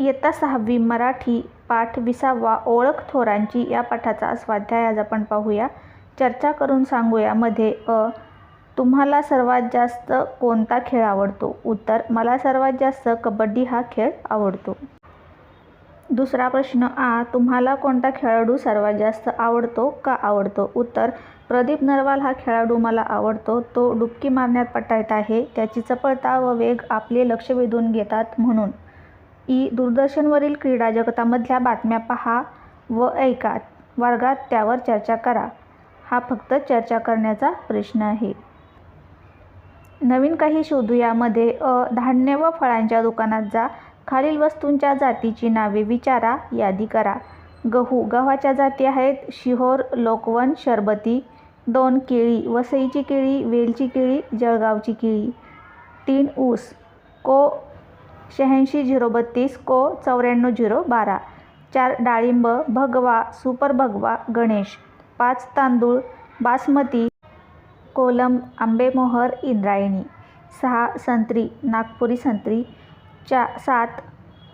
इयत्ता 6वी मराठी पाठ 20वा ओळख थोरांची या पाठाचा स्वाध्याय आज आपण पाहूया. चर्चा करून सांगूया मध्ये तुम्हाला सर्वात जास्त कोणता खेळ आवडतो? उत्तर मला सर्वात जास्त कबड्डी हा खेळ आवडतो. दुसरा प्रश्न तुम्हाला कोणता खेळाडू सर्वात जास्त आवडतो, का आवडतो? उत्तर प्रदीप नरवाल हा खेळाडू मला आवडतो. तो डुबकी मारण्यात पटाईत आहे. त्याची चपळता व वेग आपले लक्ष वेधून घेतात म्हणून. दूरदर्शनवरील क्रीडा जगतामधल्या बातम्या पहा व ऐका, वर्गात त्यावर चर्चा करा. हा फक्त चर्चा करण्याचा प्रश्न आहे. नवीन काही शोधूया मध्ये धान्य व फळांच्या दुकानात जा. खालील वस्तूंच्या जातीची नावे विचारा, यादी करा. गहू. गव्हाच्या जाती आहेत शिहोर, लोकवन, शरबती. 2 केळी. वसईची केळी, वेलची केळी, जळगावची केळी. 3 ऊस. को 86-032, को 94-012. 4 डाळिंब, भगवा, सुपर भगवा, गणेश. 5 तांदूळ, बासमती, कोलम, आंबेमोहर, इंद्रायणी. 6 संत्री, नागपुरी संत्री. 7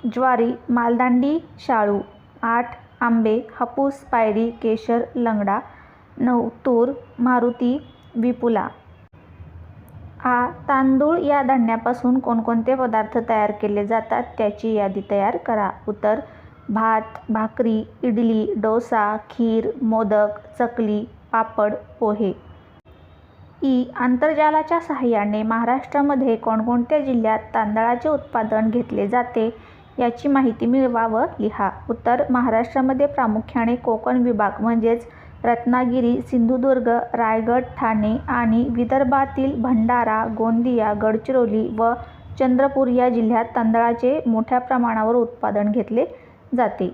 ज्वारी, मालदांडी, शाळू. 8 आंबे, हापूस, पायरी, केशर, लंगडा. 9 तूर, मारुती, विपुला. तांदूळ या धान्यापासून कोणकोणते पदार्थ तयार केले जातात त्याची यादी तयार करा. उत्तर भात, भाकरी, इडली, डोसा, खीर, मोदक, चकली, पापड, पोहे. आंतरजालाच्या सहाय्याने महाराष्ट्रामध्ये कोणकोणत्या जिल्ह्यात तांदळाचे उत्पादन घेतले जाते याची माहिती मिळवा व लिहा. उत्तर महाराष्ट्रामध्ये प्रामुख्याने कोकण विभाग म्हणजेच रत्नागिरी, सिंधुदुर्ग, रायगड, ठाणे आणि विदर्भातील भंडारा, गोंदिया, गडचिरोली व चंद्रपूर या जिल्ह्यात तांदळाचे मोठ्या प्रमाणावर उत्पादन घेतले जाते.